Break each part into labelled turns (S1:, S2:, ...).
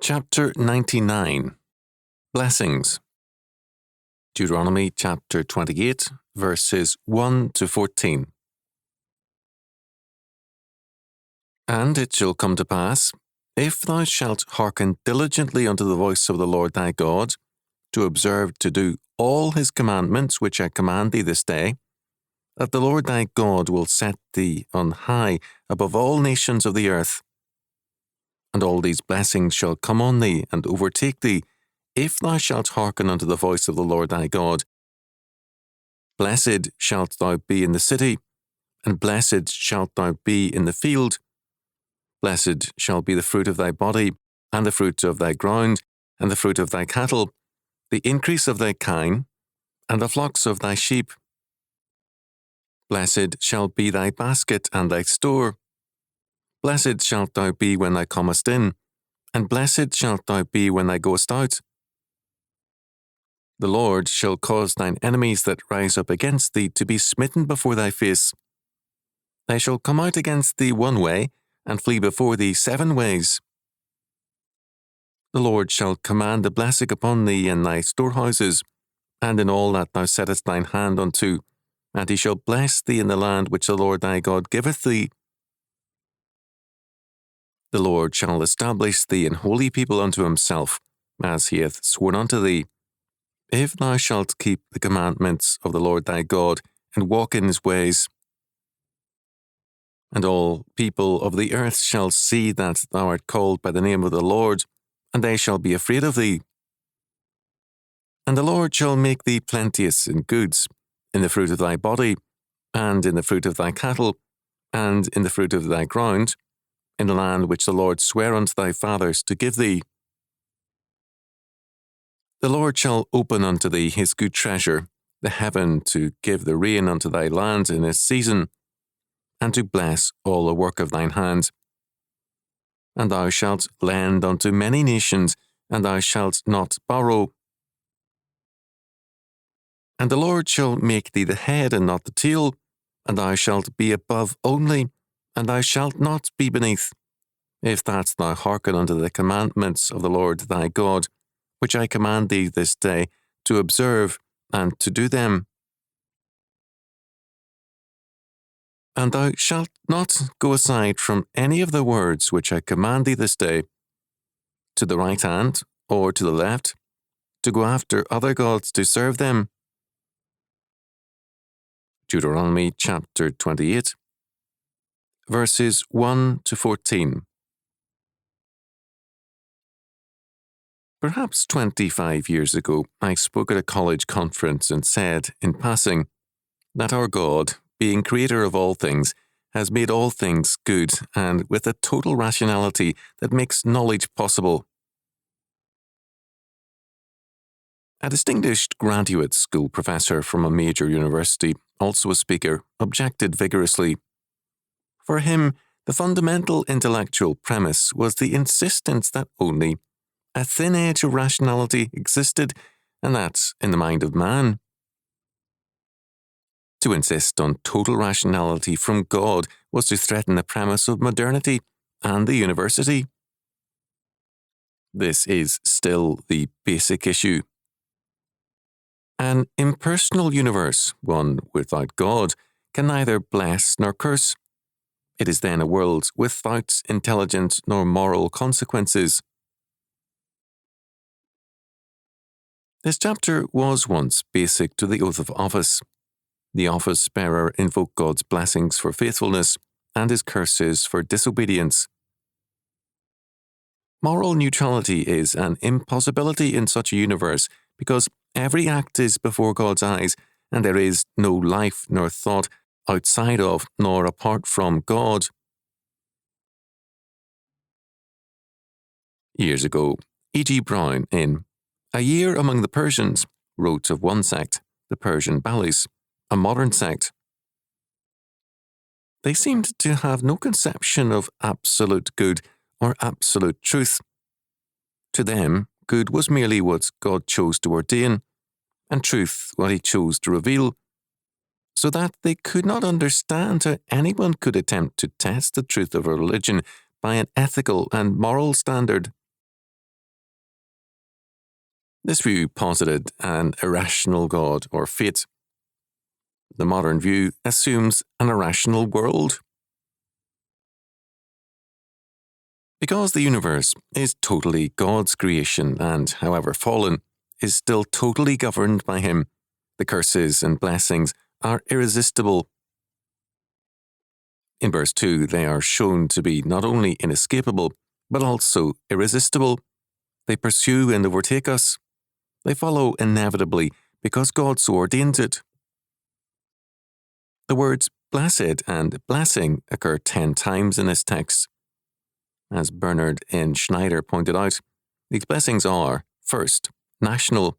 S1: Chapter 99. Blessings. Deuteronomy chapter 28, verses 1 to 14. And it shall come to pass, if thou shalt hearken diligently unto the voice of the Lord thy God, to observe to do all his commandments which I command thee this day, that the Lord thy God will set thee on high above all nations of the earth. And all these blessings shall come on thee and overtake thee, if thou shalt hearken unto the voice of the Lord thy God. Blessed shalt thou be in the city, and blessed shalt thou be in the field. Blessed shall be the fruit of thy body, and the fruit of thy ground, and the fruit of thy cattle, the increase of thy kine, and the flocks of thy sheep. Blessed shall be thy basket and thy store. Blessed shalt thou be when thou comest in, and blessed shalt thou be when thou goest out. The Lord shall cause thine enemies that rise up against thee to be smitten before thy face. They shall come out against thee one way, and flee before thee 7 ways. The Lord shall command a blessing upon thee in thy storehouses, and in all that thou settest thine hand unto, and he shall bless thee in the land which the Lord thy God giveth thee. The Lord shall establish thee an holy people unto himself, as he hath sworn unto thee, if thou shalt keep the commandments of the Lord thy God, and walk in his ways. And all people of the earth shall see that thou art called by the name of the Lord, and they shall be afraid of thee. And the Lord shall make thee plenteous in goods, in the fruit of thy body, and in the fruit of thy cattle, and in the fruit of thy ground, in the land which the Lord sware unto thy fathers to give thee. The Lord shall open unto thee his good treasure, the heaven, to give the rain unto thy land in his season, and to bless all the work of thine hands. And thou shalt lend unto many nations, and thou shalt not borrow. And the Lord shall make thee the head and not the tail, and thou shalt be above only, and thou shalt not be beneath, if that thou hearken unto the commandments of the Lord thy God, which I command thee this day, to observe and to do them. And thou shalt not go aside from any of the words which I command thee this day, to the right hand or to the left, to go after other gods to serve them. Deuteronomy chapter 28, verses 1 to 14. Perhaps 25 years ago, I spoke at a college conference and said, in passing, that our God, being creator of all things, has made all things good and with a total rationality that makes knowledge possible. A distinguished graduate school professor from a major university, also a speaker, objected vigorously. For him, the fundamental intellectual premise was the insistence that only a thin edge of rationality existed, and that in the mind of man. To insist on total rationality from God was to threaten the premise of modernity and the university. This is still the basic issue. An impersonal universe, one without God, can neither bless nor curse. It is then a world without intelligent nor moral consequences. This chapter was once basic to the oath of office. The office bearer invoked God's blessings for faithfulness and his curses for disobedience. Moral neutrality is an impossibility in such a universe because every act is before God's eyes, and there is no life nor thought outside of nor apart from God. Years ago, E.G. Browne, in A Year Among the Persians, wrote of one sect, the Persian Balis, a modern sect. They seemed to have no conception of absolute good or absolute truth. To them, good was merely what God chose to ordain, and truth what he chose to reveal, so that they could not understand how anyone could attempt to test the truth of a religion by an ethical and moral standard. This view posited an irrational God or fate. The modern view assumes an irrational world. Because the universe is totally God's creation and, however fallen, is still totally governed by Him, the curses and blessings are irresistible. In verse 2, they are shown to be not only inescapable, but also irresistible. They pursue and overtake us. They follow inevitably because God so ordained it. The words blessed and blessing occur 10 times in this text. As Bernard N. Schneider pointed out, these blessings are, first, national.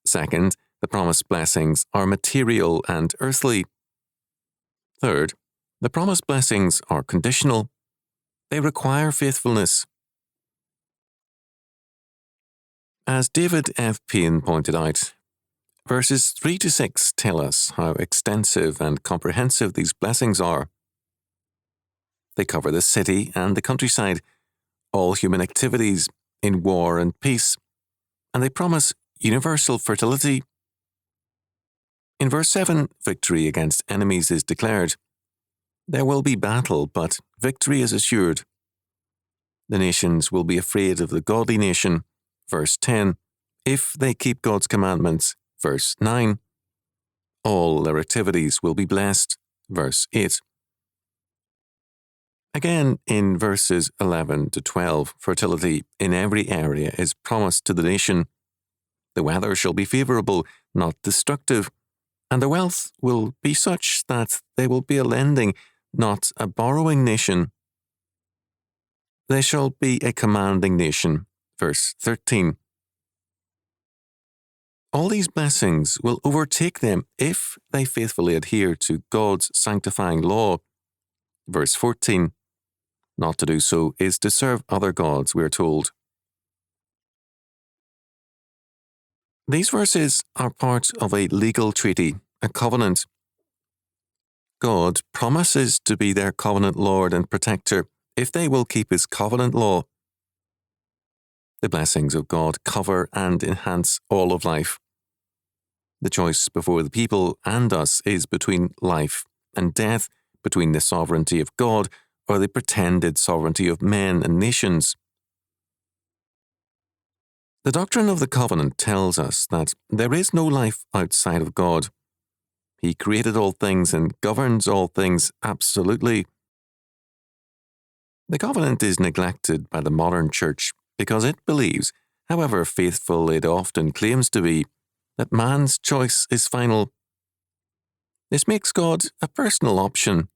S1: Second, the promised blessings are material and earthly. Third, the promised blessings are conditional. They require faithfulness. As David F. Payne pointed out, verses 3 to 6 tell us how extensive and comprehensive these blessings are. They cover the city and the countryside, all human activities in war and peace, and they promise universal fertility. In verse 7, victory against enemies is declared. There will be battle, but victory is assured. The nations will be afraid of the godly nation. Verse 10, if they keep God's commandments. Verse 9, all their activities will be blessed. Verse 8. Again, in verses 11 to 12, fertility in every area is promised to the nation. The weather shall be favorable, not destructive, and the wealth will be such that they will be a lending, not a borrowing nation. They shall be a commanding nation. Verse 13. All these blessings will overtake them if they faithfully adhere to God's sanctifying law. Verse 14. Not to do so is to serve other gods, we are told. These verses are part of a legal treaty, a covenant. God promises to be their covenant Lord and protector if they will keep His covenant law. The blessings of God cover and enhance all of life. The choice before the people and us is between life and death, between the sovereignty of God or the pretended sovereignty of men and nations. The doctrine of the covenant tells us that there is no life outside of God. He created all things and governs all things absolutely. The covenant is neglected by the modern church because it believes, however faithful it often claims to be, that man's choice is final. This makes God a personal option.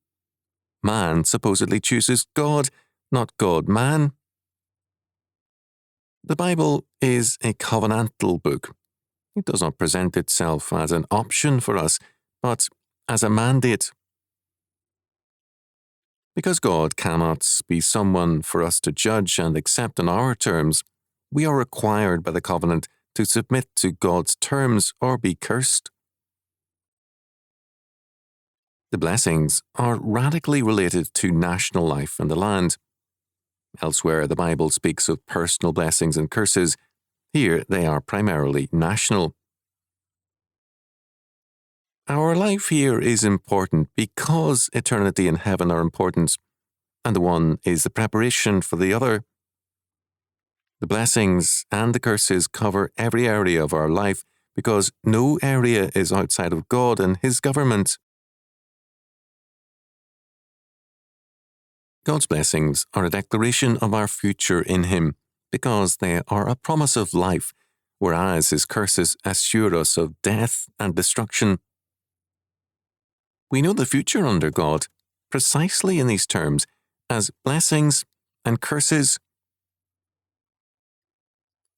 S1: Man supposedly chooses God, not God man. The Bible is a covenantal book. It does not present itself as an option for us, but as a mandate. Because God cannot be someone for us to judge and accept on our terms, we are required by the covenant to submit to God's terms or be cursed. The blessings are radically related to national life and the land. Elsewhere, the Bible speaks of personal blessings and curses. Here, they are primarily national. Our life here is important because eternity and heaven are important, and the one is the preparation for the other. The blessings and the curses cover every area of our life because no area is outside of God and His government. God's blessings are a declaration of our future in Him because they are a promise of life, whereas His curses assure us of death and destruction. We know the future under God precisely in these terms as blessings and curses.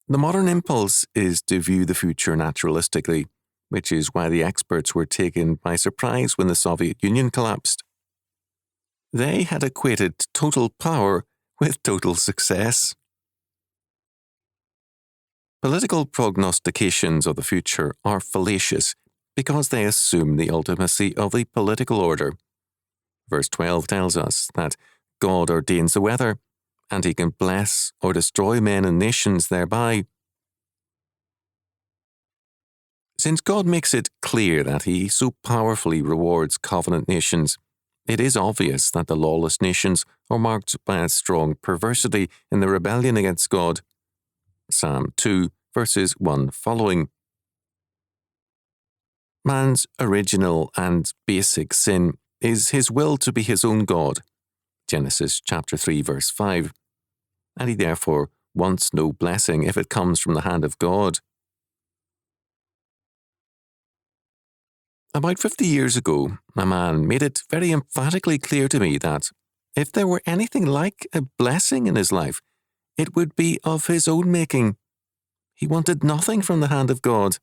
S1: The modern impulse is to view the future naturalistically, which is why the experts were taken by surprise when the Soviet Union collapsed. They had equated total power with total success. Political prognostications of the future are fallacious because they assume the ultimacy of the political order. Verse 12 tells us that God ordains the weather, and He can bless or destroy men and nations thereby. Since God makes it clear that He so powerfully rewards covenant nations, it is obvious that the lawless nations are marked by a strong perversity in the rebellion against God. Psalm 2, verses 1 following. Man's original and basic sin is his will to be his own God. Genesis chapter 3, verse 5. And he therefore wants no blessing if it comes from the hand of God. About 50 years ago, a man made it very emphatically clear to me that if there were anything like a blessing in his life, it would be of his own making. He wanted nothing from the hand of God.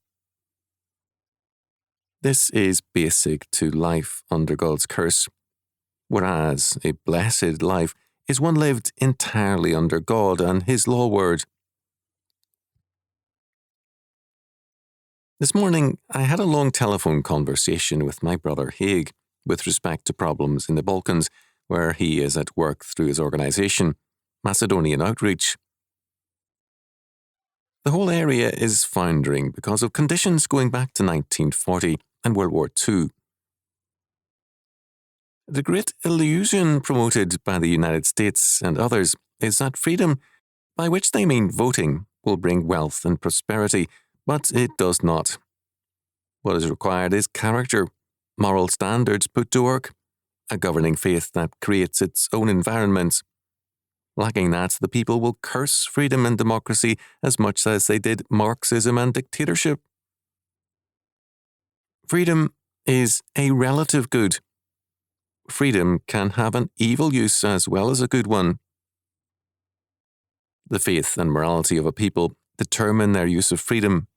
S1: This is basic to life under God's curse, whereas a blessed life is one lived entirely under God and His law word. This morning, I had a long telephone conversation with my brother Haig with respect to problems in the Balkans, where he is at work through his organisation, Macedonian Outreach. The whole area is foundering because of conditions going back to 1940 and World War II. The great illusion promoted by the United States and others is that freedom, by which they mean voting, will bring wealth and prosperity, but it does not. What is required is character, moral standards put to work, a governing faith that creates its own environment. Lacking that, the people will curse freedom and democracy as much as they did Marxism and dictatorship. Freedom is a relative good. Freedom can have an evil use as well as a good one. The faith and morality of a people determine their use of freedom